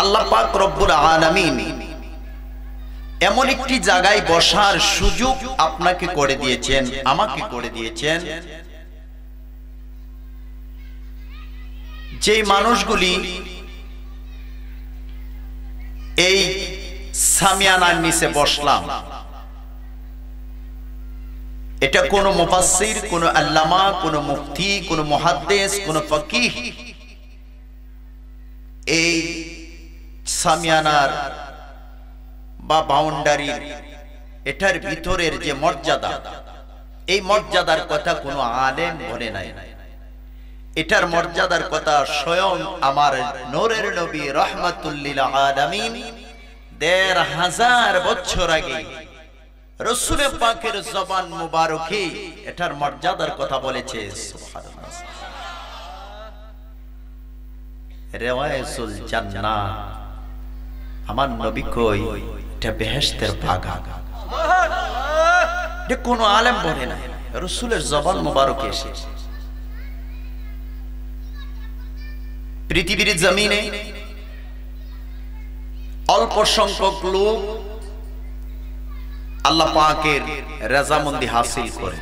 আল্লাহ পাক রব্বুল আলামিন এমন একটি জায়গায় বসার সুযোগ আপনাকে করে দিয়েছেন, আমাকে করে দিয়েছেন, যে মানুষগুলি এই সামিয়ানার নিচে বসলাম, এটা কোন মুফাসসির, কোন আল্লামা, কোন মুফতি, কোন মুহাদ্দিস, কোন ফকিহ এই সামিয়ানার বা বাউন্ডারি এটার ভিতরের যে মর্যাদা, এই মর্যাদার কথা কোনো আলেম বলে নাই। এটার মর্যাদার কথা স্বয়ং আমার নূরের নবী রাহমাতুল লিল আলামিন ১৫০০০ বছর আগে রাসূল পাকের জবান মুবারকে এটার মর্যাদার কথা বলেছে। সুবহানাল্লাহ। রিওয়ায়াতুল জান্নাহ, আমার নবী কই এটা বেহেশতের বাগান। সুবহানাল্লাহ। এটা কোন আলেম বলে না, রাসূলের জবান মুবারকে এসেছে। পৃথিবীর জমিনে অল্প সংখ্যক লোক আল্লাহ পাকের রাজামন্দি হাসিল করে,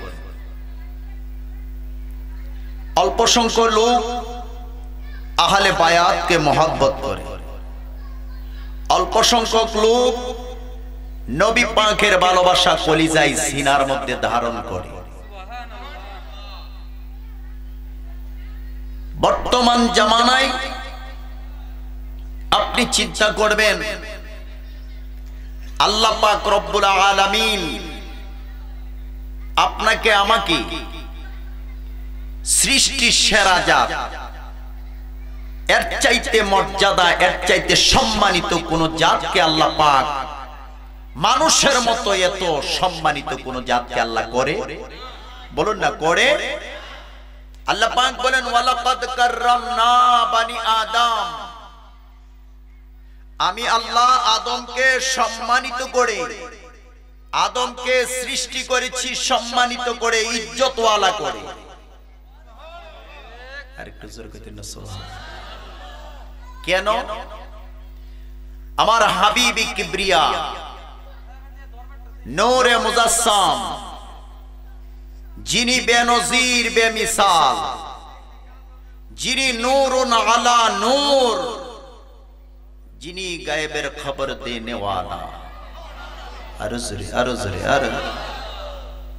অল্প সংখ্যক লোক আহলে বায়াতকে মহব্বত করে, অল্প সংখ্যক লোক নবী পাকের ভালোবাসা কলিজায় সিনার মধ্যে ধারণ করে। বর্তমান জামানায় আপনি চিন্তা করবেন, আল্লাহ পাক রব্বুল আলামিন আপনাকে আমাকে সৃষ্টির সেরা জাত, এর চাইতে মর্যাদা, এর চাইতে সম্মানিত কোন জাতকে আল্লাহ পাক মানুষের মতো এত সম্মানিত কোন জাতকে আল্লাহ করে? বলুন না, করে? আল্লাহ পাক বলেন ওয়ালাকাদ কাররামনা বানি আদম, আমি আল্লাহ আদমকে সম্মানিত করে, আদমকে সৃষ্টি করেছি সম্মানিত করে, ইজ্জতওয়ালা করে। আরেকটু জোরে কইতেন না সুবহানাল্লাহ। কেন? আমার হাবিবে কিবরিয়া নূরে মুজাসসাম, যিনি বেনজির বেমিসাল, যিনি নূরুন আলা নূর, যিনি গায়েবের খবর দেনে ওয়ালা। আরো জোরে, আরো জোরে, আরো।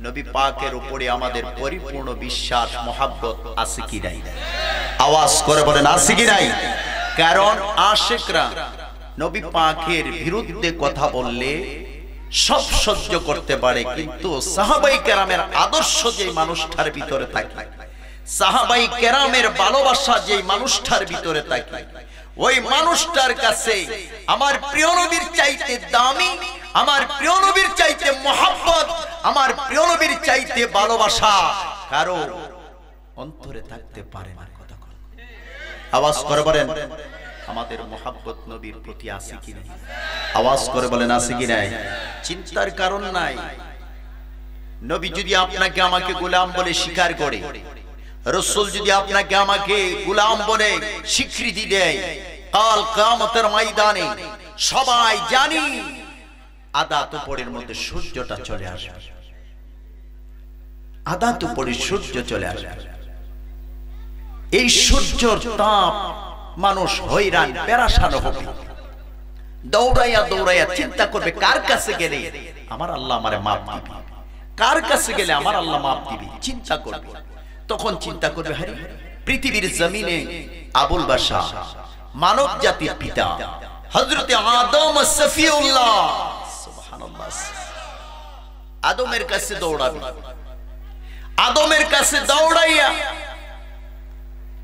নবী পাকের উপরে আমাদের পরিপূর্ণ বিশ্বাস, মহব্বত আছে কি নাই? আওয়াজ করে বলেন আছে কি নাই? কারণ আশিকরা নবী পাকের বিরুদ্ধে কথা বললে সব সহ্য করতে পারে, কিন্তু সাহাবাই কেরামের আদর্শ যে মানুষটার ভিতরে থাকে, সাহাবাই কেরামের ভালোবাসা যে মানুষটার ভিতরে থাকে, ওই মানুষটার কাছে আমার প্রিয় নবীর চাইতে দামি, আমার প্রিয় নবীর চাইতে মহব্বত, আমার প্রিয় নবীর চাইতে ভালোবাসা কারো অন্তরে থাকতে পারে না। কথা বলেন, আওয়াজ করে বলেন আমাদের মহব্বত নবীর প্রতি আছে কি নাই? আওয়াজ করে বলেন আছে কি নাই? চিন্তার কারণ নাই। নবী যদি আপনাকে আমাকে গোলাম বলে স্বীকার করে, রাসূল যদি আপনাকে আমাকে গোলাম বলে স্বীকৃতি দেয়, কাল কিয়ামতের ময়দানে সবাই জানি আধা দুপুরের মধ্যে সূর্যটা চলে আসবে, আধা দুপুরে সূর্য চলে আসবে। এই সূর্যের তাপ মানুষ হয়রান পেরেশান হবে, দৌড়াইয়া দৌড়াইয়া চিন্তা করবে কার কাছে গেলে আমার আল্লাহ আমারে মাফ দিবে, কার কাছে গেলে আমার আল্লাহ মাফ দিবে, চিন্তা করবে। তখন চিন্তা করবে, আরে পৃথিবীর জমিনে আবুল বাশার মানব জাতির পিতা হযরতে আদম সফিউল্লাহ, সুবহানাল্লাহ, আদমের কাছে দৌড়াবে, আদমের কাছে দৌড়াইয়া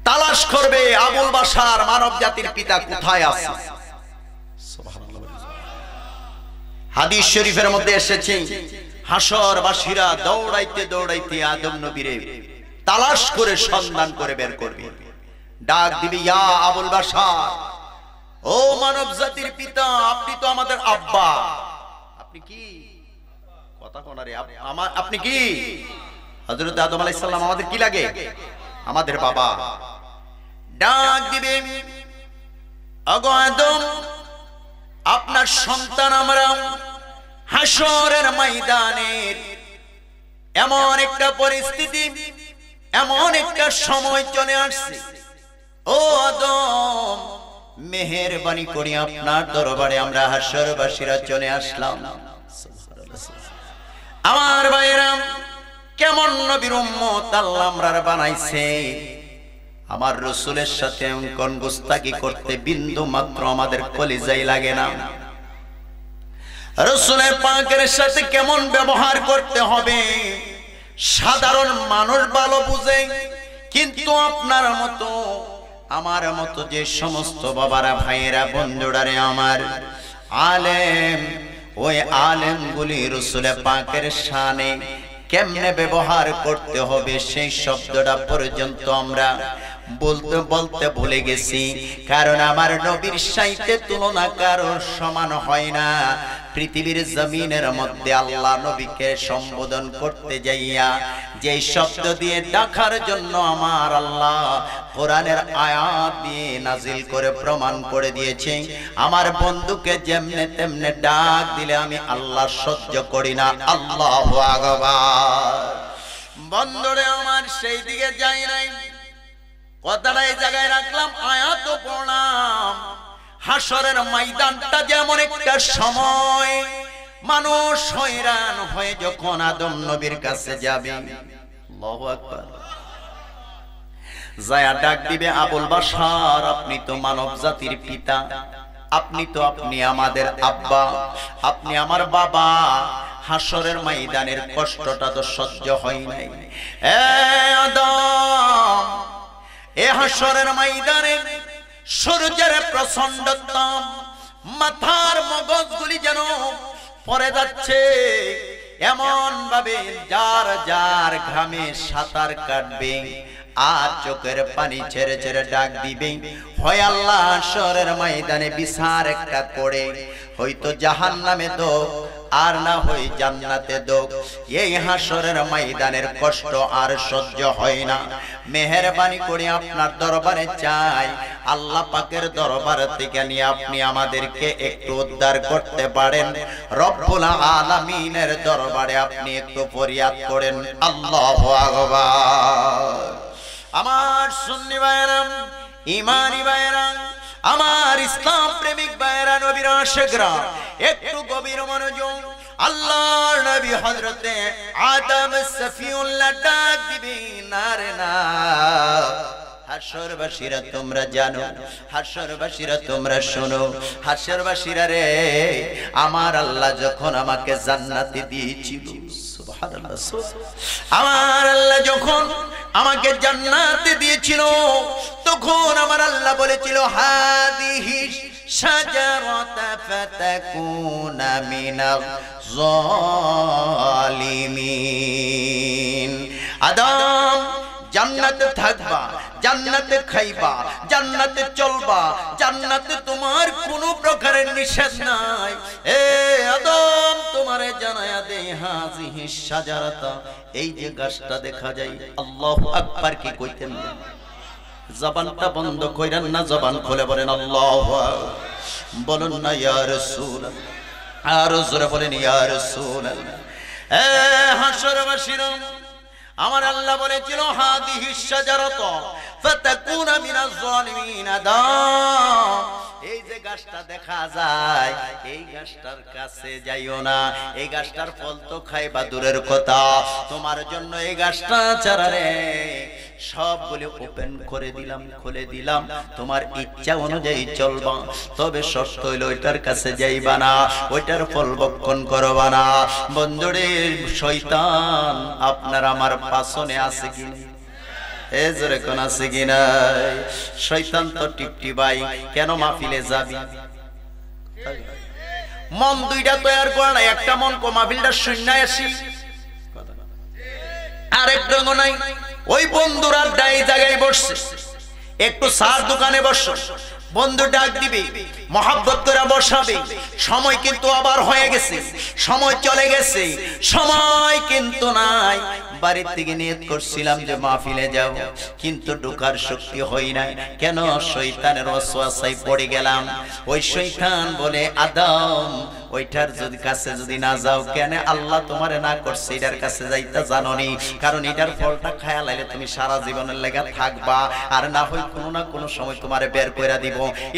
তালাশ করবে আবুল বাশার মানব জাতির পিতা কোথায় আছে। সুবহানাল্লাহ। হাদিস শরীফের মধ্যে এসেছে, হাসরবাসীরা দৌড়াইতে দৌড়াইতে আদম নবীরে তালাশ করে সন্ধান করে বের করবে, ডাক দিবে, ইয়া আবুল বাশার, ও মানব জাতির পিতা, আপনি তো আমাদের আব্বা। আপনি কি কথা কোনারে, আপনি কি? হযরত আদম আলাইহিস সালাম আমাদের কি লাগে? আমাদের বাবা। ডাক দিবে, ওগো আদম, আপনার সন্তান আমরা হাসরের ময়দানের এমন একটা পরিস্থিতি, এমন একটা সময় চলে আসছে। ও আদম, মেহেরবানি করে আপনার দরবারে আমরা হাসরবাসীরা চলে আসলাম। আমার ভাইরা, কেমন নবীর উম্মত আল্লাহ আমরার বানাইছে। আমার রাসূলের সাথে কোন গুস্তাকি করতে বিন্দু মাত্র আমাদের কলিজায় লাগে না। রাসূলের পাকের সাথে কেমন ব্যবহার করতে হবে সাধারণ মানুষ ভালো বুঝে, কিন্তু আপনার মতো আমার মতো যে সমস্ত বাবারা, ভাইয়েরা, বন্ধুরারে আমার আলেম, ওই আলেমগুলি রাসূলের পাকের শানে কেমনে ব্যবহার করতে হবে সেই শব্দটা পর্যন্ত আমরা বলতে বলতে ভুলে গেছি। কারণ আমার নবীর সাথে তুলনা কারোর সমান হয় না। পৃথিবীর জমিনের মধ্যে আল্লাহ নবীকে সম্বোধন করতে যাইয়া যে শব্দ দিয়ে ডাকার জন্য আমার আল্লাহ কোরআনের আয়াত দিয়ে নাজিল করে প্রমাণ করে দিয়েছে। আমার বন্ধুকে যেমনে তেমনে ডাক দিলে আমি আল্লাহ সহ্য করি না। আল্লাহু আকবার। বন্ধুরে আমার, সেই দিকে যাই নাই, কথাটা এই জায়গায় রাখলাম, আয়াত পড়লাম। হাসরের ময়দানটা যেমন একটা সময়, মানুষ হয়রান হয়ে যখন আদম নবীর কাছে যাবে, আল্লাহু আকবার, যায়া ডাক দিবে, আবুল বাশার, আপনি তো মানব জাতির পিতা, আপনি আমাদের আব্বা, আপনি আমার বাবা। হাসরের ময়দানের কষ্টটা তো সহ্য হয় নাই। এ আদম, এ হাসরের ময়দানে সূর্যের প্রচন্ড তাপ, মাথার মগজগুলি যেন পড়ে যাচ্ছে, এমন ভাবে যার যার ঘামে সাঁতার কাটবে আর চোখের পানি ছেড়ে ছেড়ে ডাক দিবে, হয় আল্লাহ হাসরের ময়দানে বিচার একটা করে হয়তো জাহান্নামে দাও, আর না হয় জান্নাতে দাও। এই হাসরের ময়দানের কষ্ট আর সহ্য হয় না। মেহেরবানি করে আপনার দরবারে চাই, আল্লাহ পাকের দরবার থেকে নিয়ে আপনি আমাদেরকে একটু উদ্ধার করতে পারেন। রব্বুল আলামিনের দরবারে আপনি একটু ফরিয়াদ করেন। আল্লাহু আকবার। আমার সুন্নি ভাইরা, ঈমানি ভাইরা, আমার ইসলাম প্রেমিক ভাইরা, নবীর আশিকরা, একটু গভীর মনোযোগ। আল্লাহর নবী হযরতে আদম সফিউল্লাহ ডাক দিবেন, না রে না, হাসরবাসীরা তোমরা জানো, হাসরবাসীরা তোমরা শোনো, হাসরবাসীরা রে, আমার আল্লাহ যখন আমাকে জান্নাতে দিয়েছিল, সুবহানাল্লাহ, আমার আল্লাহ যখন আমাকে জান্নাতে দিয়েছিল, তখন আমার আল্লাহ বলেছিল, হাদিহি শাজারাতা ফাতাকুনা মিনাজ জালিমিন। আদম, জান্নাতে থাকবা, জান্নাতে খাইবা, জান্নাতে চলবা, জান্নাতে তোমার কোনো প্রকারের নিষেধ নাই। এ আদম, তোমারে জানায়া দেই, হাযিহি শাজারাতা, এই যে গাছটা দেখা যায়, আল্লাহু আকবার কি কইতেন, জবানটা বন্ধ কইরেন না, জবান খুলে বলেন আল্লাহু আকবার। বলুন না ইয়া রাসূলুল্লাহ, আর জোরে বলেন ইয়া রাসূলুল্লাহ। এ হাসরবাসীরা, আমার আল্লাহ বলেছিল, হাদিহি শাজারাতু ফাতাকুনা মিনাজ জালিমিন। আদম, এই যে গাছটা দেখা যায়, এই গাছটার কাছে যাইও না, এই গাছটার ফল তো খাইবা দূরের কথা, তোমার জন্য এই গাছটা চারারে সবগুলো ওপেন করে দিলাম, খুলে দিলাম, তোমার ইচ্ছা অনুযায়ী চলবা, তবে শর্ত হইল ওইটার কাছে যাইবা না, ওইটার ফল ভক্ষণ করবা না। বন্ধুরে, শয়তান আপনার আমার পাছনে আছে কি না? এ জোরে কোন আছে কি না? শয়তান তো টিপটি ভাই, কেন মাহফিলে যাবি? মন দুইটা তৈরি করা নাই, একটা মন কো মাহফিলটা শূন্যায় আসি, আরেক রঙ নাই। ওই বন্ধুরা ডাই জায়গায় বসছে, একটু সার দোকানে বসো, বন্ধু ডাক দিবে, মহব্বত করে বসাবে, সময় কিন্তু আবার হয়ে গেছে, সময় চলে গেছে, সময় কিন্তু নাই। বাড়ি থেকে নিয়ত করছিলাম যে মাহফিলে যাব, কিন্তু ঢোকার শক্তি হই নাই। কেন? শয়তানের ওয়াসওয়াসায় পড়ে গেলাম। ওই শয়তান বলে, আদম ওইটার যদি কাছে যদি না যাও, কেন আল্লাহ তোমারে না করছে এটার কাছে যাইতে জানোনি? কারণ এটার ফলটা খায়া লাইলে তুমি সারা জীবনের লেগে থাকবা, আর না হয় কোনো না কোনো সময় তোমারে বের করে দিব।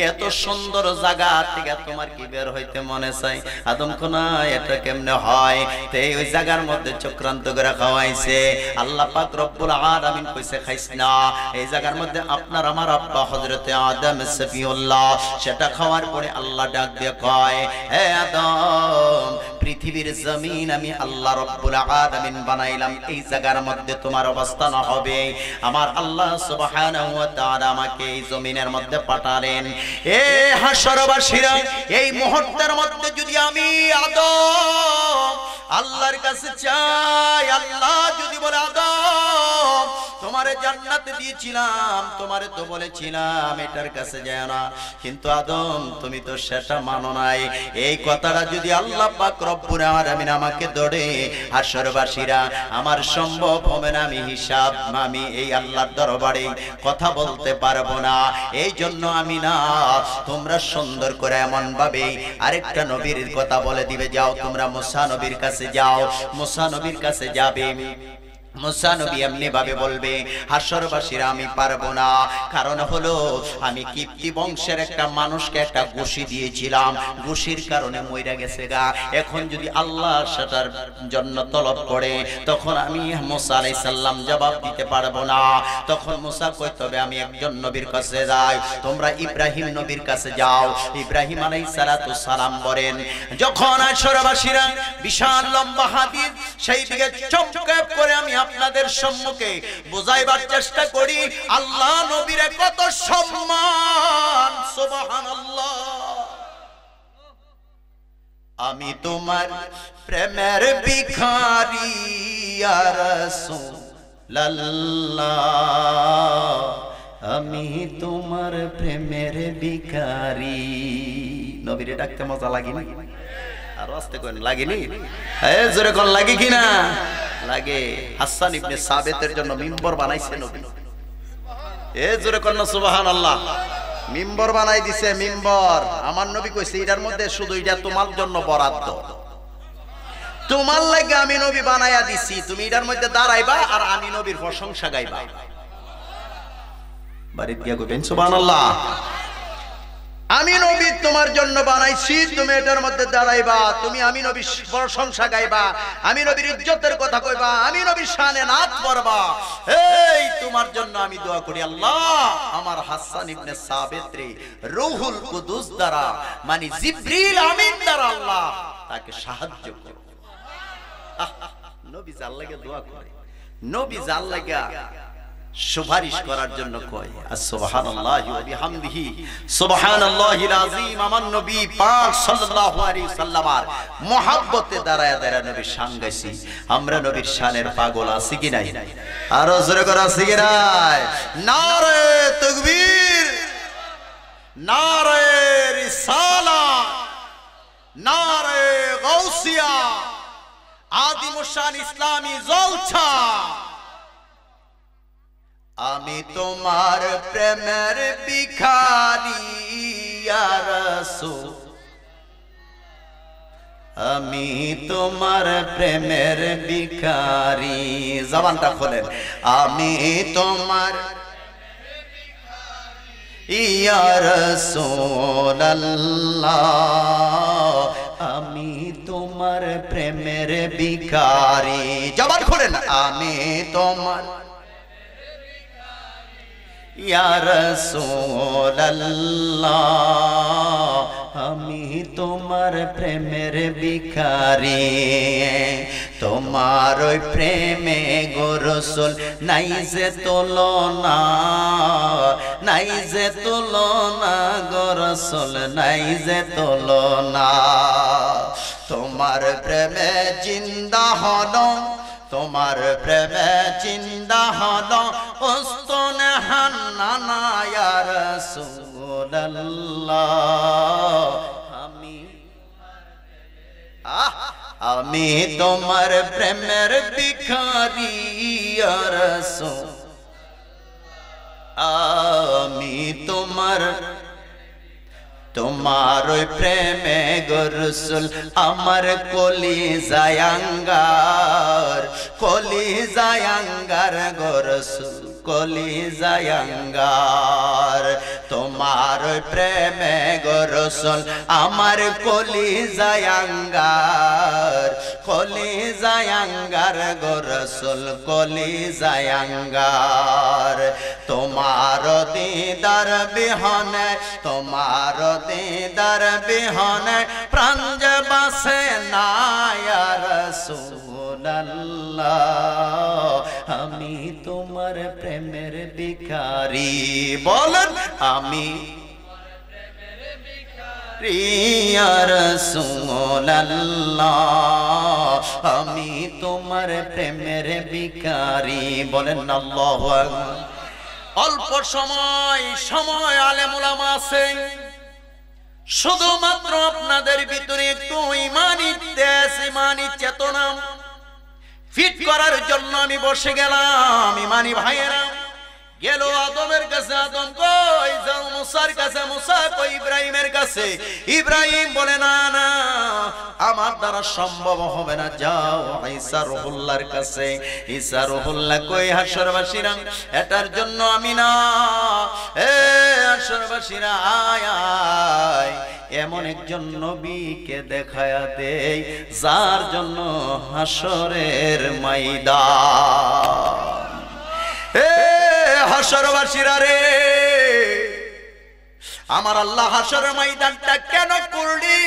এত সুন্দর জায়গা থেকে তোমার কি বের হইতে মনে চাই? আদম কোনা এটা কেমনে হয়? তে ওই জায়গার মধ্যে চক্রান্ত করে খাওয়াইছে। আল্লাহ পাক রব্বুল আলামিন কইছে খাইস না। এই জায়গার মধ্যে আপনার আমার আব্বা হযরতে আদম সফিউল্লাহ, সেটা খাওয়ার পরে আল্লাহ ডাক দিয়ে কয়, হে আদম, পৃথিবীর জমিন আমি আল্লাহ রব্বুল আলামিন বানাইলাম, এই জায়গার মধ্যে তোমার অবস্থান হবে। আমার আল্লাহ সুবহানাহু ওয়া তাআলা আমাকে এই জমিনের মধ্যে পাঠালেন। এ হাশরবাসীরা, এই মুহূর্তের মধ্যে যদি আমি আদম আল্লাহর কাছে চাই, আল্লাহ যদি বলে, আদম তোমারে জান্নাতে দিয়েছিলাম, তোমারে তো বলেছিলাম এটার কাছে যায় না, কিন্তু আদম তুমি তো সেটা মানো নাই। এই কথাটা যদি আল্লাহ পাক রব্বুল আলামিন আমাকে ধরে, হাশরবাসীরা আমার সম্ভব হবে না, আমি হিসাব আমি এই আল্লাহর দরবারে কথা বলতে পারবো না। এই জন্য আমি না, তোমরা সুন্দর করে এমন ভাবে আরেকটা নবীর কথা বলে দিবে, যাও তোমরা মুসা নবীর কাছে যাও। মুসা নবীর কাছে যাবে, মুসা নবী এমনি ভাবে বলবে, হাশরবাসীরা আমি পারবো না। কারণ হলো আমি কিপ্তি বংশের একটা মানুষকে একটা ঘুষি দিয়েছিলাম, ঘুষির কারণে মইরা গেছে গা। এখন যদি আল্লাহ সেটার জন্য তলব করে, তখন আমি মুসা আলাইহিস সালাম জবাব দিতে পারবো না। তখন মুসা কই, তবে আমি একজন নবীর কাছে যাই, তোমরা ইব্রাহিম নবীর কাছে যাও। ইব্রাহিম আলাইহিস সালাতু সালাম বলেন, যখন হাশরবাসীরা বিশাল লম্বা হাদিস সেই দিকে চমৎকার করে আমি আপনাদের সম্মুখে বোঝাইবার চেষ্টা করি, আল্লাহ নবীর কত সম্মান, সুবহানাল্লাহ। আমি তোমার প্রেমের ভিখারি ইয়া রাসূলুল্লাহ, আমি তোমার প্রেমের ভিখারি। নবীরে ডাকতে মজা লাগেনি? আর আস্তে কোন লাগেনি? এই জোরে কোন লাগে কিনা? লাগে। হাসান ইবনে সাবিতের জন্য মিম্বর বানাইছে নবী। এই জোরে কোন সুবহানাল্লাহ। মিম্বর বানাই দিছে, মিম্বর। আমার নবী কইছে এটার মধ্যে শুধু এটা তোমার জন্য বরাদ্দ, তোমার লাগি আমি নবী বানায়া দিছি, তুমি এটার মধ্যে দাঁড়াইবা আর আমি নবীর প্রশংসা গাইবা। বাড়ি গিয়া কইবেন সুবহানাল্লাহ। আমি নবী তোমার জন্য বানাইছি, তুমি এটার মধ্যে দাঁড়াইবা, তুমি আমি নবীর প্রশংসা গাইবা, আমি নবীর ইজ্জতের কথা কইবা, আমি নবীর শানে নাত পড়বা। এই তোমার জন্য আমি দোয়া করি, আল্লাহ আমার হাসান ইবনে সাবিত রে রূহুল কুদুস দ্বারা, মানে জিবরিল আমিন দ্বারা আল্লাহ তাকে সাহায্য করো। নবী আল্লাহকে দোয়া করে, নবী আল্লাহকে সুপারিশ করার জন্য কয়, সুবহানাল্লাহি ওয়া বিহামদিহি সুবহানাল্লাহিল আযীম। আমার নবী পাক সাল্লাল্লাহু আলাইহি সাল্লামার মহব্বতে দাঁড়ায় দাঁড়ায় নবীর শান গাইছি। আমরা নবীর শানের পাগল আছি কি নাই? আরো জোরে করে আছি কি নাই? নারে তাকবীর, নারে রিসালাত, নারে গাউসিয়া, আদিমুশান ইসলামী জলছা। আমি তোমার প্রেমের ভিখারি ইয়া রাসূল, আমি তোমার প্রেমের ভিখারি। জবানটা খোলেন, আমি তোমার ইয়া রাসূলুল্লাহ, আমি তোমার প্রেমের ভিখারি। জবান খোলেন, আমি তোমার ইয়া রাসূলুল্লাহ, আমি তোমার প্রেমের ভিখারি। তোমার ওই প্রেমে গো রাসূল নাই যে তুলনা, নাই যে তুলনা গো রাসূল, নাই যে তুলনা। তোমার প্রেমে জিন্দা হলো, তোমার প্রেমে জিন্দা হলো উস্তনে হান্নানা ইয়া রাসূলুল্লাহ, আমি আমি তোমার প্রেমের ভিখারি ইয়া রাসূল আমি তোমার ওই প্রেমে গো রাসূল আমার কলিজায় আঙ্গার গো রাসূল কলিজায় আঙ্গার তোমার ওই প্রেমে গো রাসূল আমার কলিজায় আঙ্গার গো রাসূল কলিজায় আঙ্গার তোমার দিদার বিহনে প্রাণ যে বাসে না ইয়া রাসূলুল্লাহ আমি তোমার প্রেমের ভিখারি বলেন আমি ইয়া রাসূলুল্লাহ আমি তোমার প্রেমের ভিখারি বলেন আল্লাহু আকবার অল্প সময় আলেম উলামা আছে শুধুমাত্র আপনাদের ভিতরে একটু ইমানি তেজ ইমানি চেতনা ফিট করার জন্য আমি বসে গেলাম ইমানি ভাইয়েরা গেল আদমের কাছে আদম কই যাও মুসার কাছে মুসা কই ইব্রাহিমের কাছে ইব্রাহিম বলে না না আমার দ্বারা সম্ভব হবে না যাও ঈসা রুহুল্লাহর কাছে ঈসা রুহুল্লাহ কই হাশরবাসীরা এটার জন্য আমি না এ হাশরবাসীরা আয় আয় এমন একজন নবীকে দেখায়া দেই যার জন্য হাশরের ময়দান হাশরবাসীরা রে আমার আল্লাহ হাশরের ময়দানটা কেন করলি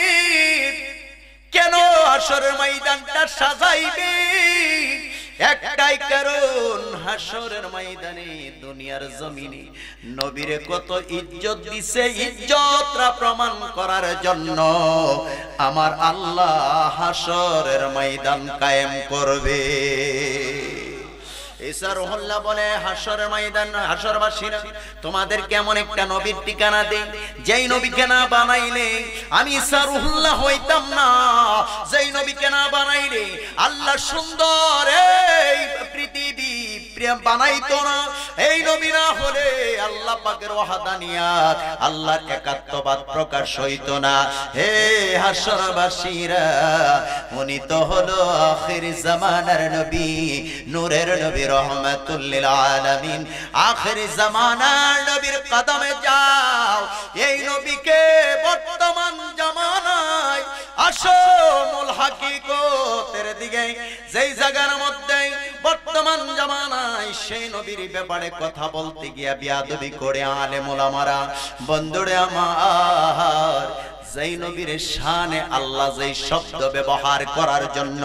কেন হাশরের ময়দানটা সাজাইবি একটাই কারণ হাশরের ময়দানে দুনিয়ার জমিনে নবীরে কত ইজ্জত দিছে ইজ্জতরা প্রমাণ করার জন্য আমার আল্লাহ হাশরের ময়দান কায়েম করবে ঈসা রুহুল্লাহ বলে হাশরের ময়দান হাশরবাসীরা তোমাদের কেমন একটা নবীর ঠিকানা দেই যেই নবীকে না বানাইলে আমি ঈসা রুহুল্লাহ হইতাম না যেই নবীকে না বানাইলে আল্লাহ সুন্দর এই পৃথিবী প্রেম বানাইতো না এই নবী না হলে আল্লাহ পাকের ওয়াহদানিয়াত আল্লাহর একাত্মবাদ প্রকাশ হইতো না হে হাশরবাসীরা উনি তো হলো আখির জামানার নবী নূরের নবী রহমাতুল লিল আলামিন আখির জামানার নবীর কদমে যাও এই নবীকে বর্তমান জামানায় আসল হাকিকতের দিকে যেই জায়গার মধ্যে বর্তমান জামানায় সেই নবীর ব্যাপারে কথা বলতে গিয়া বিয়াদবি করে আলেম ওলামারা বন্ধুরে আমার যেই নবীর শানে আল্লাহ যেই শব্দ ব্যবহার করার জন্য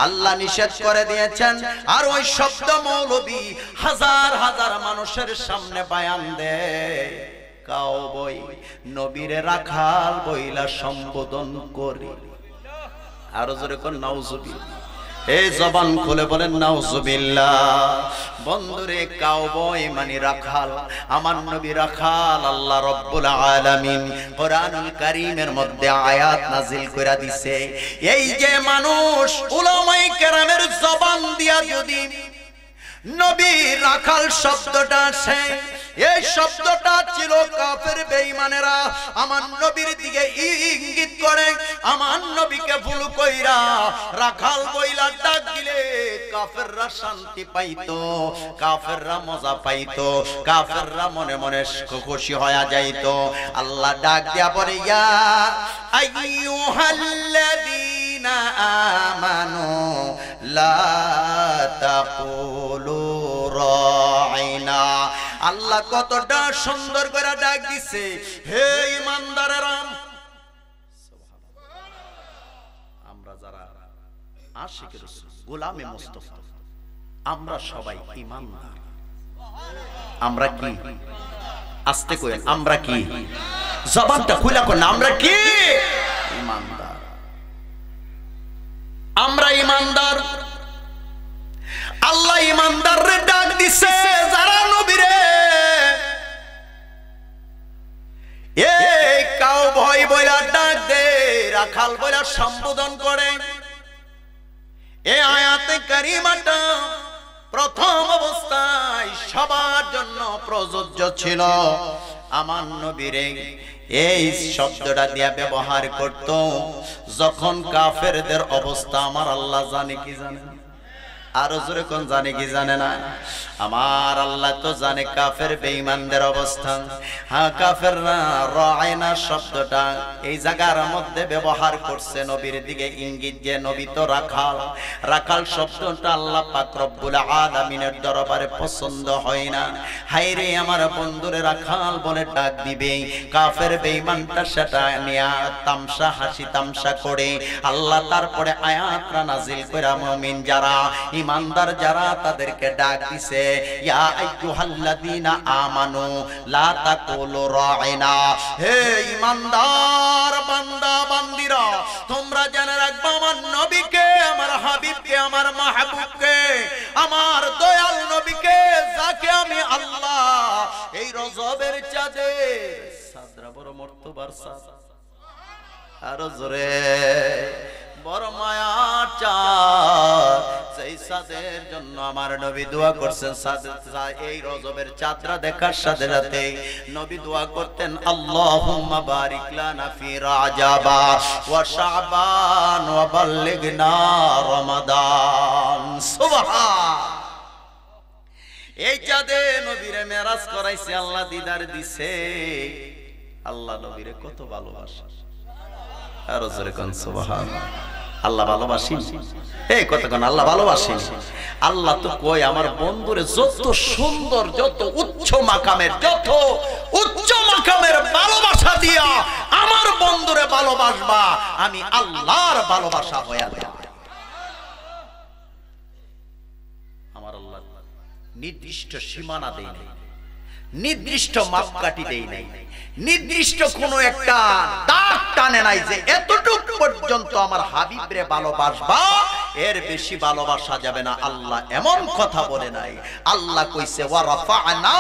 আল্লাহ নিষেধ করে দিয়েছেন আর ওই শব্দ মৌলবী হাজার হাজার মানুষের সামনে বয়ান দেয় কাও বই নবীরে রাখাল বইলা সম্বোধন করি আরো জোরে কোন নাউজুবিল্লাহ এই জবান খুলে বলেন নাউজুবিল্লাহ বন্ধুরে কাউবয় মানে রাখাল আমার নবী রাখাল আল্লাহ রাব্বুল আলামিন কোরআনুল কারীমের মধ্যে আয়াত নাজিল কইরা দিছে এই যে মানুষ উলামায়ে কেরামের জবান দিয়া যদি নবী রাখাল শব্দটা আসে এই শব্দটা ছিল কাফের বেঈমানেরা আমার নবীর দিকে ইঙ্গিত করে আমার নবীকে ভুল কইরা রাখাল বইলা ডাক দিলে কাফেররা শান্তি পাইতো কাফেররা মজা পাইতো কাফেররা মনে মনে খুশি হয়ে যাইতো আল্লাহ ডাক দিয়া বলে ইয়া আইয়ুহাল্লাযীনা আমানু লা তাকুলু রাইনা আল্লাহ কতটা সুন্দর করে ডাক দিছে হে ঈমানদারেরা আমরা যারা আশিক রাসূল গোলামে মুস্তাফা আমরা সবাই ঈমানদার আমরা কি আস্তে কইেন আমরা কি জবানটা খুলে কোন আমরা কি ঈমানদার আমরা ঈমানদার আল্লাহ ঈমানদাররে ডাক দিছে যারা নবীরে এই কাউ ভয় বইলা ডাক দে রাখাল বইলা সম্বোধন করে এই আয়াতে কারিমাটা প্রথম অবস্থায় সবার জন্য প্রযোজ্য ছিল। আমার নবীরে এই শব্দটা দিয়া ব্যবহার করত যখন কাফেরদের অবস্থা আমার আল্লাহ জানে কি জানে, আরো জোরে কোন জানে কি জানে না? আমার আল্লাহ তো জানে কাফের বেঈমানদের অবস্থান। হ্যাঁ, কাফেররা রায়না শব্দটা এই জায়গার মধ্যে ব্যবহার করছে নবীর দিকে ইঙ্গিত যে নবী তো রাখাল। রাখাল শব্দটা আল্লাহ পাক রব্বুল আলামিনের দরবারে পছন্দ হয় না। হায় রে আমার বন্ধুরে রাখাল বলে ডাক দিবে, কাফের বেঈমানটা সেটা নিয়ে তামসা হাসি তামসা করে আল্লাহ তারপরে আয়াতটা নাজিল কইরা মুমিন যারা ইমানদার যারা তাদেরকে ডাক দিছে, ইয়া আইয়ুহাল্লাযীনা আমানু লা তাকুলু রাইনা। হে ইমানদার বান্দা বান্দিরা, তোমরা জেনে রাখবা আমার নবীকে, আমার হাবিবকে, আমার মাহবুবকে, আমার দয়াল নবীকে, যাকে আমি আল্লাহ এই রজবের চাঁদে সাদরা বড় মর্তবার সাদ, আরো জোরে বড় মায়ার চাঁদ, সেই চাঁদের জন্য আমার নবী দোয়া করছেন। এই রজবের চাঁদরা দেখার সাথে সাথে নবী দোয়া করতেন, আল্লাহুম্মা বারিক লানা ফি রাজাবা ওয়া শাবান ওয়া বাল্লিগনা রমাদান। সুবহান। এই চাঁদে নবীরে মেরাজ করাইছে আল্লাহ, দিদার দিছে আল্লাহ। নবীরে কত ভালোবাসে, আরো জোরে কোন সুবহানাল্লাহ। আল্লাহ ভালোবাসি, এই কতক্ষণ আল্লাহ ভালোবাসি। আল্লাহ তো কই আমার বন্ধুরে যত সুন্দর, যত উচ্চ মাকামের, যত উচ্চ মাকামের ভালোবাসা দিয়া আমার বন্ধুরে ভালোবাসবা, আমি আল্লাহর ভালোবাসা হয়ে যাব। আমার আল্লাহ নির্দিষ্ট সীমানা দেই নাই, নির্দিষ্ট মাপকাঠি দেই নাই, নির্দিষ্ট কোন একটা দাগ টানে নাই যে এতটুকু পর্যন্ত আমার হাবিবরে ভালোবাসবা, এর বেশি ভালোবাসা যাবে না। আল্লাহ এমন কথা বলে নাই। আল্লাহ কইছে ওয়া রাফা'না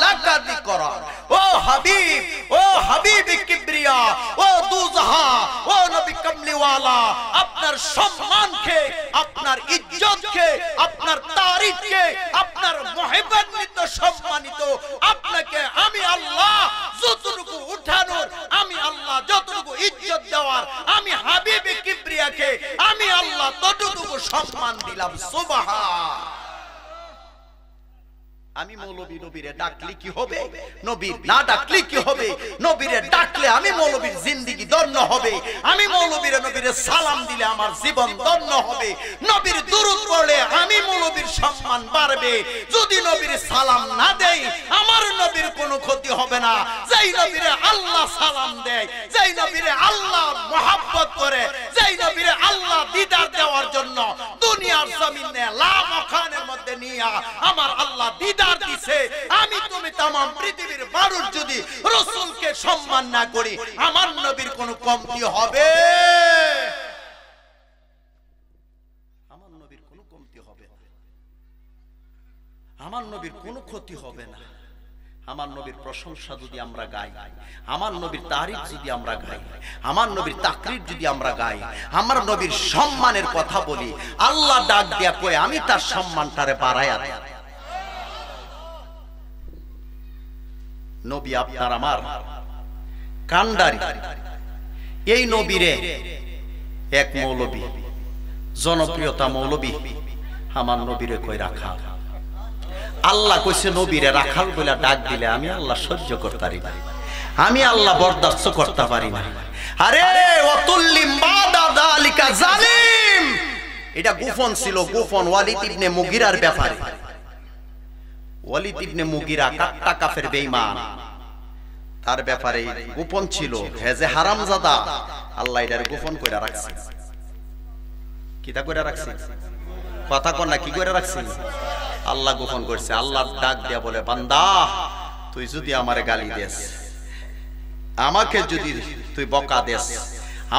লাকা যিকরা। ও হাবিব, ও হাবিব কিবরিয়া, ও দুজাহা, ও নবী কামলিওয়ালা, আপনার সম্মানকে, আপনার ইজ্জতকে, আপনার তারিফকে, আপনার মহব্বত সম্মানিত আপনাকে আমি আল্লাহ যতটুকু উঠানোর, আমি আল্লাহ যতটুকু ইজ্জত দেওয়ার, আমি হাবিব কিবরিয়াকে আমি আল্লাহ ততটুকু সম্মান দিলাম। সুবহান। আমি মৌলবী নবীরে ডাকলে কি হবে, নবীর না ডাকলে কি হবে? নবীরে ডাকলে আমি মৌলবীর জিন্দেগি ধন্য হবে, আমি মৌলবীরে নবীরে সালাম দিলে আমার জীবন ধন্য হবে, নবীর দুরূদ পড়লে আমি মৌলবীর সম্মান বাড়বে। যদি নবীর সালাম না দেই আমার নবীর কোনো ক্ষতি হবে না। যেই নবীরে আল্লাহ সালাম দেয়, যেই নবীরে আল্লাহ মহব্বত করে, যেই নবীরে আল্লাহ দিদার দেওয়ার জন্য দুনিয়ার জমিনে লামাখানের মধ্যে নিয়ে আমার আল্লাহ দিদার দিছে, আমি তুমি तमाम পৃথিবীর মানুষ যদি রাসূলকে সম্মান না করি আমার নবীর কোনো কমতি হবে? আমার নবীর কোনো কমতি হবে না, আমার নবীর কোনো ক্ষতি হবে না। আমার নবীর প্রশংসা যদি আমরা গাই, আমার নবীর তারিফ যদি আমরা গাই, আমার নবীর তাকরীর যদি আমরা গাই, আমার নবীর সম্মানের কথা বলি, আল্লাহ ডাক দিয়া কয় আমি তার সম্মানটারে বাড়ায়া দেই। নবী আপনার আমার কান্ডারি। এই নবীরে এক মৌলবী, জনপ্রিয়তা মৌলবী, আমার নবীরে কই রাখা। আল্লাহ কইছে নবীরে রাখাল বলে ডাক দিলে আমি আল্লাহ সহ্য করতে পারি না, আমি আল্লাহ বরদাস্ত করতে পারি না। আরে ওয়াতুল্লিম বাদা যালিকা জালিম, এটা গোপন ছিল, গোপন ওয়ালিদ ইবনে মুগিরার ব্যাপারে। ওয়ালিদ ইবনে মুগিরা কাট্টা কাফের বেঈমান, তার ব্যাপারে গোপন ছিল। হে যে হারামজাদা, আল্লাহ এটার গোপন কইরা রাখছে। কিটা কইরা রাখছে? কথা কোন না, কি কইরা রাখছে? আল্লাহ গোপন করছে। আল্লাহ ডাক দিয়া বলে, বান্দা তুই যদি আমারে গালি দেস, আমাকে যদি তুই বকা দেস,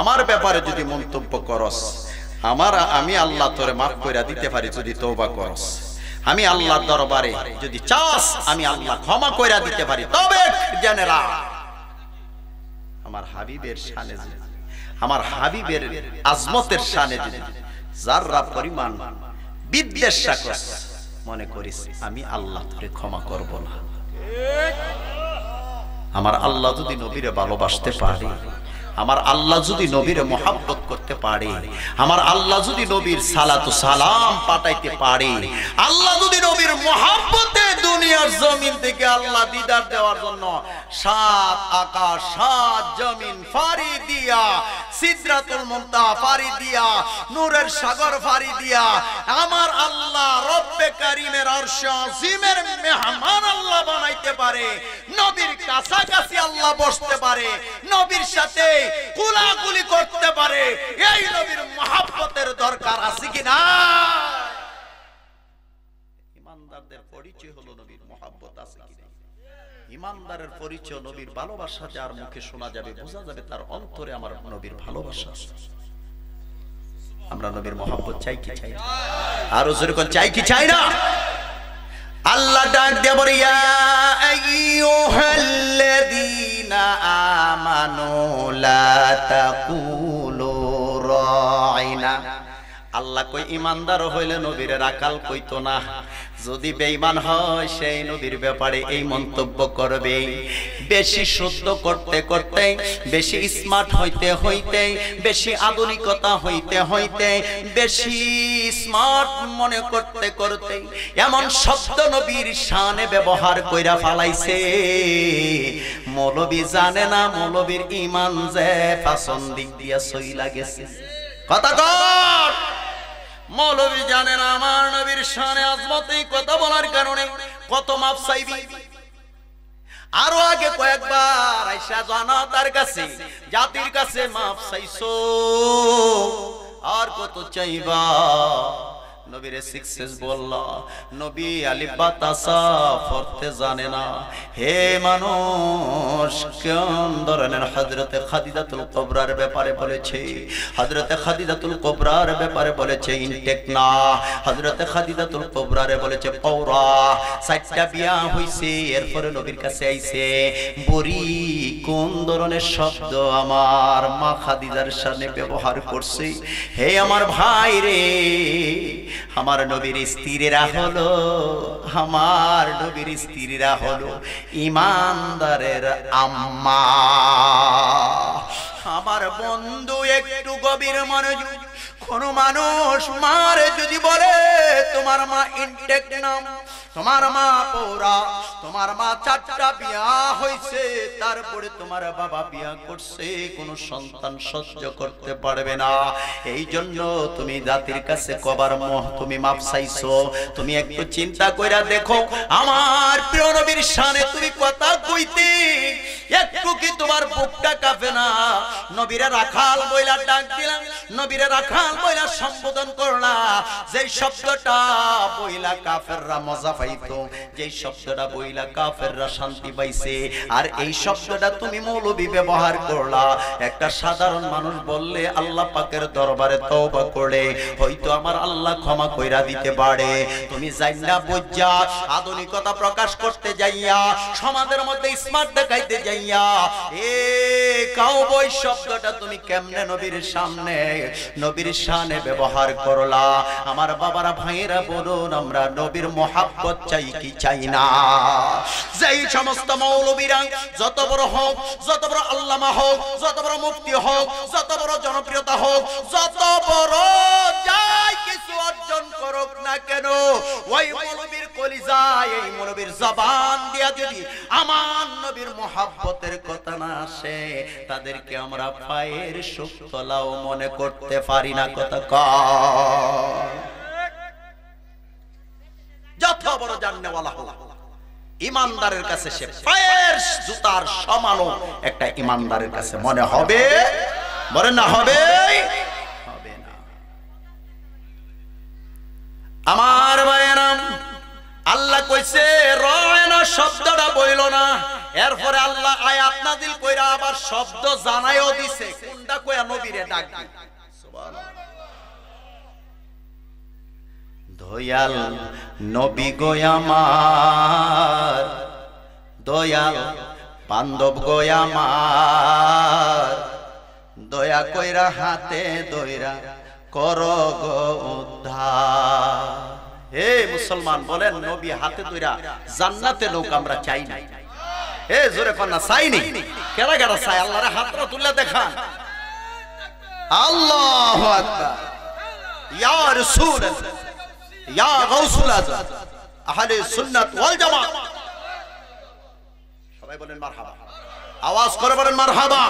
আমার ব্যাপারে যদি মন্তব্য করস, আমি আল্লাহ তোরে মাফ কইরা দিতে পারি যদি তওবা করস। আমি আল্লাহর দরবারে যদি চাস আমি আল্লাহ ক্ষমা কইরা দিতে পারি। তবে জেনেরা আমার হাবিবের শানে, আমার হাবিবের আজমতের শানে যদি যারা পরিমাণ বিদ্বেষ রাখস মনে করিস আমি আল্লাহ তোরে ক্ষমা করব না। আমার আল্লাহ যদি নবীরে ভালোবাসতে পারে, আমার আল্লাহ যদি নবীরে মহব্বত করতে পারে, আমার আল্লাহ যদি নবীর সালাতু সালাম পাঠাইতে পারে, আল্লাহ যদি নবীর মহব্বতে দুনিয়ার জমিন থেকে আল্লাহ দিদার দেওয়ার জন্য 7 আকাশ 7 জমিন ফাড়ি দিয়া, সিদরাতুল মুনতাহা ফাড়ি দিয়া, নূরের সাগর ফাড়ি দিয়া আমার আল্লাহ রব্বে কারীমের আরশ আজিমের মেহমান আল্লাহ বানাইতে পারে, নবীর কাছাকাছি আল্লাহ বসতে পারে, নবীর সাথে কুলাকুলি করতে পারে, এই নবীর মহব্বতের দরকার আছে কি না? ইমানদারদের পরিচয় হলো নবীর মহব্বত আছে কি না। ইমানদারের পরিচয় নবীর ভালোবাসা, যার মুখে শোনা যাবে বোঝা যাবে তার অন্তরে আমার নবীর ভালোবাসা আছে। আমরা নবীর মহব্বত চাই কি চাই না? আরো জোরে কোন চাই কি চাই না? আল্লাহ ডাক দিয়ে বলে ইয়া আইয়ুহাল্লাযীনা আমানু লা তাকুলু রাইনা। আল্লাহ কই ইমানদার হইলে নবীর রাকাল কইতো না, যদি বেঈমান হয় সেই নবীর ব্যাপারে এই মন্তব্য করবে। বেশি শুদ্ধ করতে করতে, বেশি স্মার্ট হইতে হইতে, বেশি আধুনিকতা হইতে হইতে, বেশি স্মার্ট মনে করতে করতে এমন শব্দ নবীর শানে ব্যবহার কইরা ফালাইছে, মৌলবী জানে না মৌলবীর ঈমান যে পাছন দিক দিয়া সইলা গেছে। কথা কর, মৌলবী জানে না আমার নবীর শানে আজমতে কথা বলার কারণে কত মাপ চাইবি। আরো আগে কয়েকবার আয়েশা জান্নাতের কাছে জাতির কাছে মাপ চাইছো, আর কত চাইবা? নবীরে সাকসেস বললা, নবী আলিফ বা তাসা পড়তে জানে না। হে মানুষ, কোন ধরনের হযরতে খাদিজাতুল কুবরার ব্যাপারে বলেছে, হযরতে খাদিজাতুল কুবরার ব্যাপারে বলেছে ইনটেক না, হযরতে খাদিজাতুল কুবরারে বলেছে পৌরা, 4টা বিয়া হইছে, এরপরে নবীর কাছে আইছে বুড়ি। কোন ধরনের শব্দ আমার মা খাদিজার সামনে ব্যবহার করছে? হে আমার ভাই রে, আমার নবীর স্ত্রীরা হলো, আমার নবীর স্ত্রীরা হলো ইমানদারের আম্মা। আমার বন্ধু একটু গভীর মনোযোগ, কোন মানুষ মারে যদি বলে তোমার মা ইনটেক নাম, তোমার মা পৌরা, তোমার মা 4টা বিয়া হইছে, তারপরে তোমার বাবা বিয়া করছে, কোন সন্তান সহ্য করতে পারবে না। এই জন্য তুমি জাতির কাছে কবার তুমি মাপ চাইছো। তুমি একটু চিন্তা কইরা দেখো, আমার প্রিয় নবীর শানে তুমি কথা কইতে একটু কি তোমার বুকটা কাঁপে না? নবীরে রাখাল বইলা ডাক দিলাম, নবীরে রাখাল বইলা সম্বোধন করলা, যেই শব্দটা বইলা কাফেররা মজা পাইতো, যেই শব্দটা বইলা কাফেররা শান্তি পাইছে, আর এই শব্দটা তুমি মৌলবী ব্যবহার করলা। একটা সাধারণ মানুষ বললে আল্লাহ পাকের দরবারে তওবা করে হয়তো আমার আল্লাহ ক্ষমা কইরা দিতে পারে। তুমি জাইনা বুঝা আধুনিকতা প্রকাশ করতে যাইয়া, সমাজের মধ্যে স্মার্ট দেখাইতে যাইয়া, এ কাউবয় শব্দটা তুমি কেমনে নবীর সামনে, নবীর শানে ব্যবহার করলা? আমার বাবারা ভাইয়েরা বলুন, আমরা নবীর মহব্বত চাই কি চাই না? যেই সমস্ত মৌলবীরা যত বড় হোক, যত বড় আল্লামা হোক, যত বড় মুফতি হোক, যত বড় জনপ্রিয়তা হোক, যত বড় যাই কিছু অর্জন করুক না কেন, ওই মৌলবীর কলিজায়, এই মৌলবীর জবান দিয়া যদি আমার নবীর মহব্বতের কথা না আসে, তাদেরকে আমরা পায়ের সুতলাও মনে করতে পারি না। কথা কর, যত বড় জাননেওয়ালা হোক, ইমানদারের কাছে সে পায়ের জুতার সমানও একটা ইমানদারের কাছে মনে হবে, বলে না হবে? হবে না। আমার ভাইয়েরা, আল্লাহ কইছে রায়না শব্দটা বইল না, এরপরে আল্লাহ আয়াত নাযিল কইরা আবার শব্দ জানায়ও দিছে, কোনটা কইয়া নবীরে ডাক দি। সুবহানাল্লাহ। দয়াল নবী গো আমার, দয়াল বান্ধব গো আমার, দয়া কইরা হাতে দইরা করো গো উদ্ধার। হে মুসলমান বলেন, নবী হাতে ধইরা জান্নাতে লোক আমরা চাই না। হে জোরে কোন না চাইনি, কেডা কেডা চাই? আল্লাহর হাতটা তুলে দেখান। আল্লাহু আকবার। ইয়া রাসূল, ইয়া গাউসুল আজম, আহলে সুন্নাত ওয়াল জামাত, সবাই বলেন মারহাবা। আওয়াজ করে বলেন মারহাবা।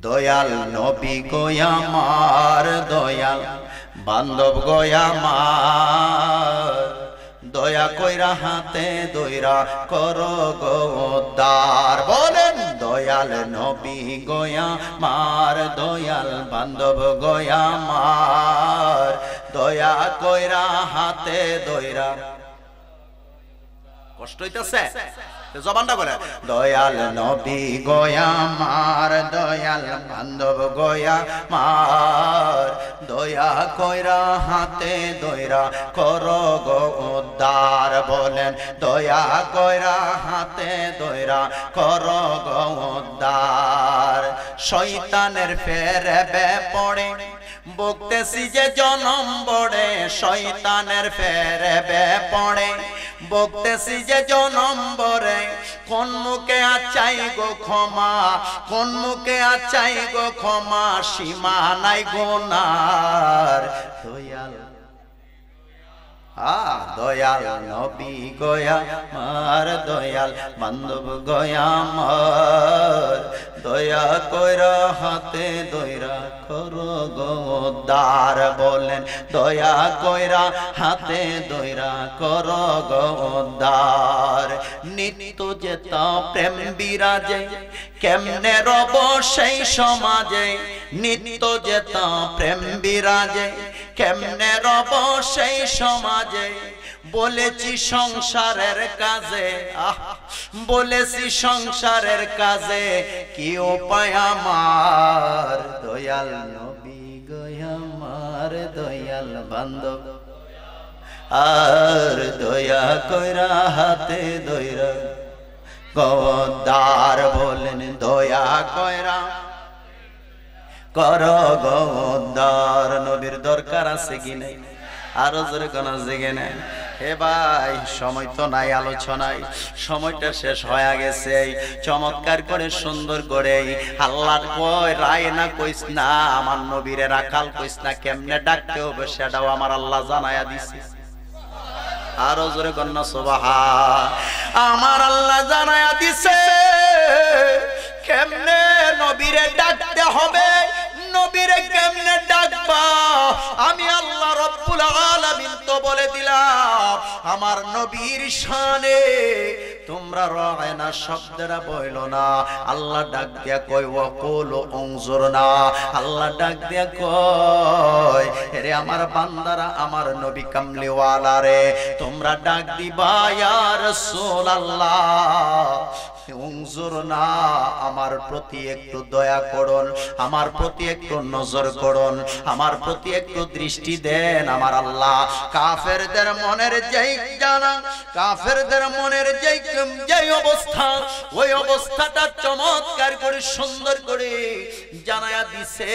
দয়াল নবী গোয়ামার, দয়াল বান্ধব গোয়ামার, দয়া কইরা হাতে দইরা করো গো উদ্ধার। বলেন দয়াল নবী গোয়ামার, দয়াল বান্ধব গোয়ামার, দয়া কইরা হাতে দইরা। কষ্ট হইতেছে? জবানটা করে। দয়াল নবী গোয়ামার, দয়াল বান্ধব গোয়ামার, দয়া কইরা হাতে দইরা করো গো উদ্ধার। বলেন দয়া কইরা হাতে দইরা করো গো উদ্ধার। শয়তানের ফেরে পড়ে বকতেছি যে জনম বড়ে, শয়তানের ফেরে পড়ে বকতেছি যে জনম বড়ে। কোন মুখে আচাই গো ক্ষমা, কোন মুখে আচাই গো ক্ষমা, সীমা নাই গুনার। দয়াল দয়াল নবী গোয়ামার, দয়াল বান্ধব গোয়ামার, দয়া কইরা হাতে দইরা করো গো উদ্ধার। বলেন দয়া কইরা হাতে দইরা করো গো উদ্ধার। নিত্য যেত প্রেম বিরাজে, কেমনে রব সেই সমাজে। নিত্য যেত প্রেম বিরাজে, কেমনে রব সেই সমাজে। বলেছি সংসারের কাজে, বলেছি সংসারের কাজে, কি উপায় আমার? দয়াল নবী গোয়ামার, দয়াল বান্ধব আর, দয়া কইরা হাতে দইরা গোদার। বলেন দয়া কইরা কর গোদার। নবীর দরকার আছে কি নাই? আরো জোরে কোন জেগে নেন। হে ভাই, সময় তো নাই আলোচনায়, সময়টা শেষ হয়ে গেছে। চমৎকার করে সুন্দর করে আল্লাহর কয় রায় না কইস না, আমার নবীরে রাখাল কইস না, কেমনে ডাকতে হবে সেটাও আমার আল্লাহ জানায়া দিছে। আরো জোরে কোন সুবহান। আমার আল্লাহ জানায়া দিছে কেমনে নবীরে ডাকতে হবে, নবীরে কেমনে ডাকবা। আমি আল্লাহ রব্বুল আলামিন তো বলে দিলাম আমার নবীর শানে। তোমরা রায়না শব্দটা বইলো না। আল্লাহ ডাক দিয়া কয় ওয়াকুলু উনজুরনা। আল্লাহ ডাক দিয়া কয় রে আমার বান্দারা, আমার নবী কামলিওয়ালা রে, তোমরা ডাক দিবা ইয়া রাসূলুল্লাহ উনজুরনা, আমার প্রতি একটু দয়া করুন, আমার প্রতি একটু নজর করুন, আমার প্রতি একটু দৃষ্টি দেন। আমার আল্লাহ কাফেরদের মনের যেই জানা, কাফেরদের মনের যেই অবস্থা, ওই অবস্থাটা চমৎকার করে সুন্দর করে জানায়া দিছে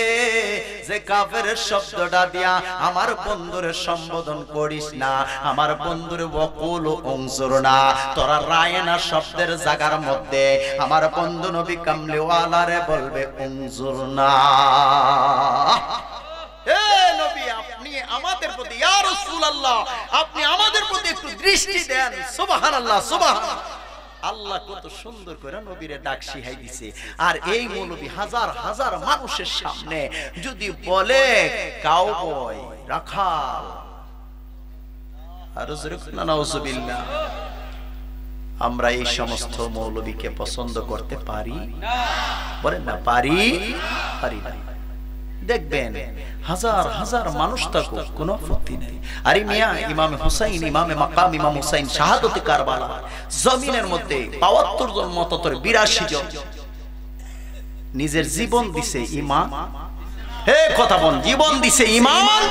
যে কাফেরের শব্দটা দিয়া আমার বন্ধুরে সম্বোধন করিস না, আমার বন্ধুরে ওয়াকুলু উনজুরনা। তোরা রায়না শব্দের জায়গার মধ্যে আমার বন্ধু নবী কামলিওয়ালা রে বলবে উনজুরনা। হে নবী, আপনি আমাদের প্রতি, ইয়া রাসূলুল্লাহ আপনি আমাদের প্রতি একটু দৃষ্টি দেন। সুবহানাল্লাহ, সুবহানাল্লাহ। আল্লাহ কত সুন্দর করে নবীরে ডাক শিখাই দিছে। আর এই মৌলবী হাজার হাজার মানুষের সামনে যদি বলে কাউবয়, রাখাল, আর নাউজুবিল্লাহ, আমরা এই সমস্ত মৌলবীকে পছন্দ করতে পারি? বলেন না পারি? পারি না। দেখবেন হাজার হাজার মানুষ থাকুক, কোনো আপত্তি নেই। আরে মিয়া, ইমাম হুসাইন, ইমামে মাকাম ইমাম হুসাইন শাহাদতে কারবালা জমিনের মধ্যে ৭২ জন মততর ৮২ জন নিজের জীবন দিছে ঈমান। হে কথা বল, জীবন দিছে ঈমান।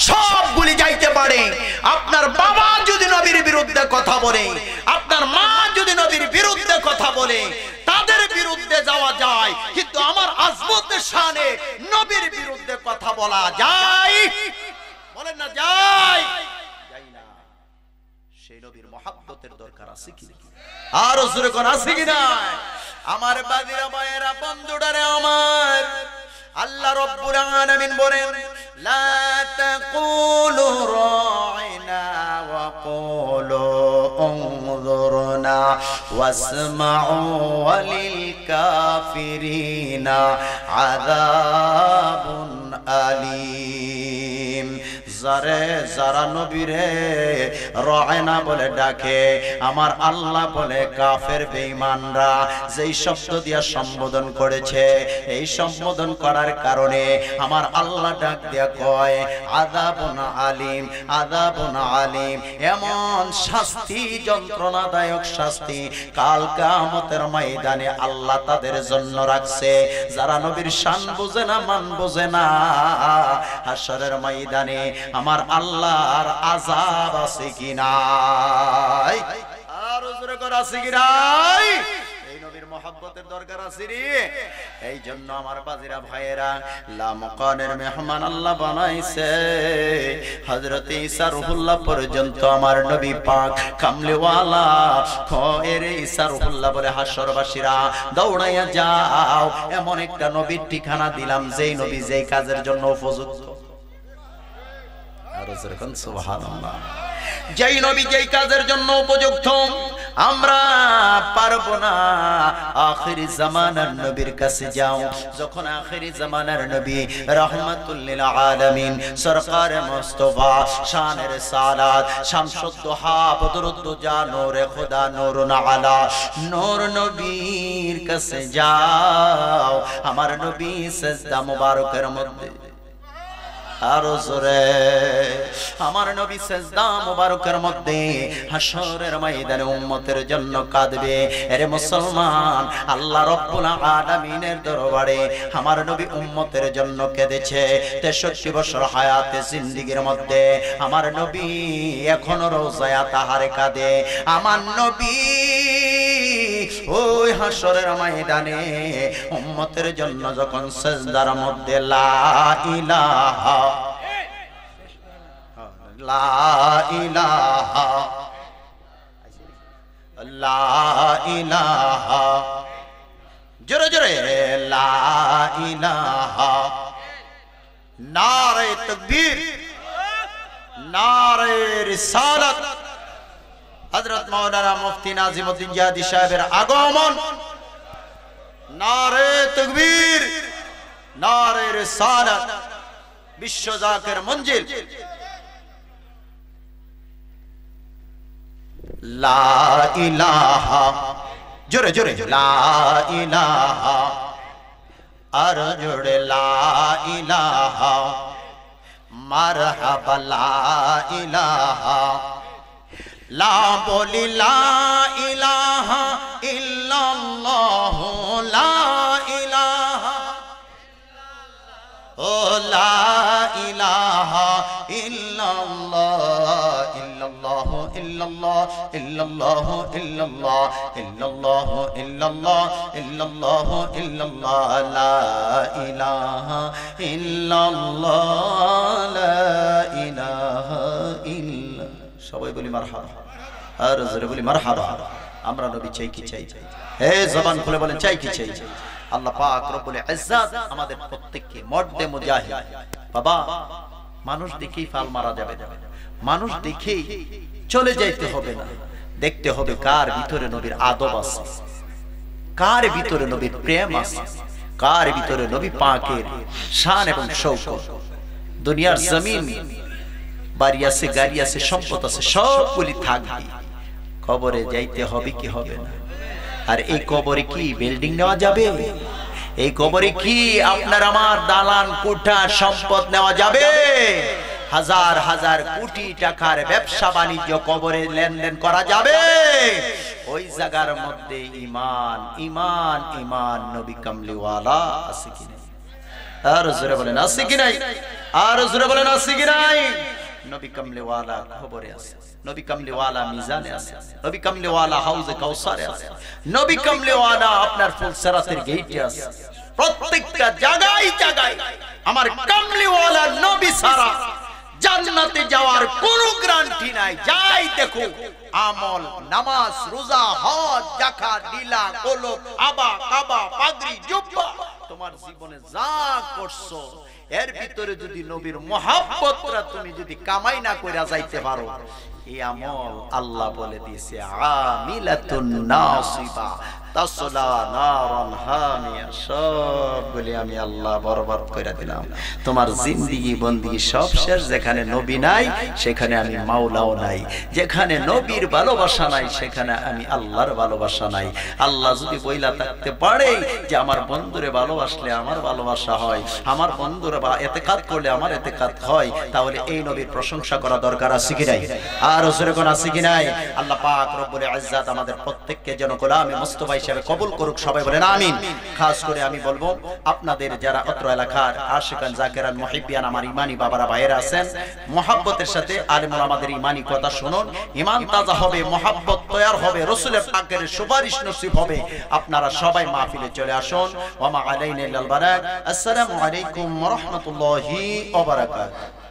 সবগুলি যাইতে পারে। আপনার বাবা যদি নবীর বিরুদ্ধে কথা বলে, আপনার মা যদি নবীর বিরুদ্ধে কথা বলে, তাদের বিরুদ্ধে যাওয়া যায়, কিন্তু আমার আজমতের শানে নবীর বিরুদ্ধে কথা বলা যায়? বলেন না যায়? যাই না। সেই নবীর মহব্বতের দরকার আছে কি? আর জোরে কোন আছে কি না? আমার বাদিরা ভাইয়েরা বন্ধুটারে আমার আল্লাহ রাব্বুল আলামিন বলেন লা তাকুলু রাইনা ওয়া কুলু উনজুরনা ওয়াসমাউ ওয়ালিল কাফিরিনা আযাবুন আলীম। যারা নবীরে রায়না বলে ডাকে, আমার আল্লাহ বলে কাফের বেঈমানরা যেই শব্দ দিয়া সম্বোধন করেছে, এই সম্বোধন করার কারণে আমার আল্লাহ ডাক দিয়া কয় আযাবুন আলীম, আযাবুন আলীম। এমন শাস্তি, যন্ত্রণাদায়ক শাস্তি কাল কিয়ামতের ময়দানে আল্লাহ তাদের জন্য রাখছে। যারা নবীর শান বুঝে না, মান বুঝে না, হাশরের ময়দানে আমার আল্লাহর আযাব আছে কি নাই? আর জোরে করে আছে কি নাই? এই নবীর মহব্বতের দরকার আছে রে। এই জন্য আমার বাজিরা ভাইয়েরা, লামকানের মেহমান আল্লাহ বানাইছে। হযরত ঈসা রূহুল্লাহ পর্যন্ত আমার নবী পাক কামলিওয়ালা খয়ের ঈসা রূহুল্লাহ বলে হাশরবাসীরা দৌড়াইয়া যাও, এমন একটা নবীর ঠিকানা দিলাম যেই নবী যেই কাজের জন্য উপযুক্ত। সুবহানাল্লাহ। যেই নবী যেই কাজের জন্য উপযুক্ত, আমরা পারবো না। আখিরি জামানার নবীর কাছে যাও। যখন আখিরি জামানার নবী রাহমাতুল লিল আলামিন সরকারে মুস্তাফা শানের সালাত শামসুদ্দোহা বদরুদ্দোজা নূরে খোদা নূরুন আলা নূর নবীর কাছে যাও, আমার নবী সিজদা মুবারকের মধ্যে, আরো জোরে, আমার নবী সিজদা মুবারকের মধ্যে হাশরের ময়দানে উম্মতের জন্য কাঁদবে। আরে মুসলমান, আল্লাহ রাব্বুল আলামিনের দরবারে আমার নবী উম্মতের জন্য কেঁদেছে। 63 বছর হায়াতে জিন্দেগীর মধ্যে আমার নবী এখনো রওজায়ে তাহারে কাঁদে। আমার নবী ওই হাশরের ময়দানে উম্মতের জন্য যখন সিজদার মধ্যে লা ইলাহা লা ইলাহা লা ইলাহা, জোরে জোরে লা ইলাহা, নারে তাকবীর, নারে রিসালাত, হযরত মাওলানা মুফতি নাজিমউদ্দিন জিহাদি সাহেবের আগমন, নারে তাকবীর, নারে রিসালাত, বিশ্ব জাকের মঞ্জিল, লা ইলাহা, জোরে জোরে লা ইলাহা, আর জোরে লা ইলাহা, মারহাবা লা ইলাহা, লা বলি লা ইলাহা ইল্লাল্লাহ, লা ইলাহা, ও লা ইলাহা ইল্লাল্লাহ, ইল্লাল্লাহ ইল্লাল্লাহ ইল্লাল্লাহ ইল্লাল্লাহ ইল্লাল্লাহ ইল্লাল্লাহ ইল্লাল্লাহ ইল্লাল্লাহ, লা ইলাহা ইল্লাল্লাহ, লা ইলাহা ইল্লা। সবাই বলি মারহাবা, আর জোরে বলি মারহাবা। আমরা নবী চাই কি চাই? হে জবান খুলে বলেন চাই কি চাই? আল্লাহ পাক রব্বুল ইজ্জত আমাদের প্রত্যেককে মর্দে মুজাহিদ। বাবা, মানুষ দেখেই ফাল মারা যাবে না, মানুষ দেখেই চলে যাইতে হবে না, দেখতে হবে কার ভিতরে নবীর আদব আছে, কার ভিতরে নবীর প্রেম আছে, কার ভিতরে নবী পাকের শান এবং শৌকত। দুনিয়ার জমিন, বাড়ি আছে, গাড়ি আছে, সম্পদ আছে, সবগুলি থাকবে, কবরে যাইতে হবে কি হবে না? আর এই কবরে কি বিল্ডিং নেওয়া যাবে? এই কবরে কি আপনার আমার দালান কোঠা সম্পদ নেওয়া যাবে? হাজার হাজার কোটি টাকার ব্যবসা বাণিজ্য কবরে লেনদেন করা যাবে? ওই জায়গার মধ্যে ঈমান ঈমান ঈমান নবী কামলিওয়ালা আছে কি নাই? আর জোরে বলেন আছে কি নাই? আর জোরে বলেন আছে কি নাই? নবী কামলিওয়ালা খবরে আছে, নবী কামলিওয়ালা মিজানে আছে, নবী কামলিওয়ালা হাউজে কাউসারে আছে, নবী কামলিওয়ালা আপনার ফুলসরাতের গেটে আছে। প্রত্যেকটা জায়গায় জায়গায় আমার কামলিওয়ালা নবী সারা জান্নাতে যাওয়ার কোনো গ্যারান্টি নাই। যাই দেখো আমল, নামাজ, রোজা, হজ, যাকাত, লীলা, কলব, আবা, কাবা, পাগড়ি, জুব্বা, তোমার জীবনে যা করছো এর ভিতরে যদি নবীর মুহাব্বতটা তুমি যদি কামাই না কইরা যাইতে পারো, এই আমল আল্লাহ বলে দিয়েছে আমিলাতুন নাসিবা তাসলা নারান হামিয়া, সবগুলি আমি আল্লাহ বরবাদ করে দিলাম। তোমার জিন্দেগি বন্দেগি সব শেষ। যেখানে নবী নাই সেখানে আমি মাওলাও নাই, যেখানে নবীর ভালোবাসা নাই সেখানে আমি আল্লাহর ভালোবাসা নাই। আল্লাহ যদি বইলা থাকতে পারে যে আমার বন্ধুরে ভালোবাসলে আমার ভালোবাসা হয়, আমার বন্ধুরে বা ইতিকাদ করলে আমার ইতিকাদ হয়, তাহলে এই নবীর প্রশংসা করা দরকার আছে কি নাই? আর জোরে কোন আছে কি নাই? আল্লাহ পাক রব্বুল ইজ্জাত আমাদের প্রত্যেককে যেন গোলামে মুস্তাফা হিসেবে কবুল করুক, সবাই বলেন আমিন। খাস করে আমি বলবো আপনাদের যারা অত্র এলাকার আশিকান জাকিরান মুহিব্বিয়ান আমার ইমানি বাবারা ভাইয়েরা আছেন, মুহাব্বতের সাথে আলেম ওলামাদের ইমানি কথা শুনুন, ঈমান তাজা হবে, মুহাব্বত তৈয়ার হবে, রাসূলের পাকের সুপারিশ নসিব হবে। আপনারা সবাই মাহফিলে চলে আসুন। ওয়া মা আলাইনা ইল্লাল বালাগ। আসসালামু আলাইকুম ওয়া রাহমাতুল্লাহি ওয়া বারাকাতুহু।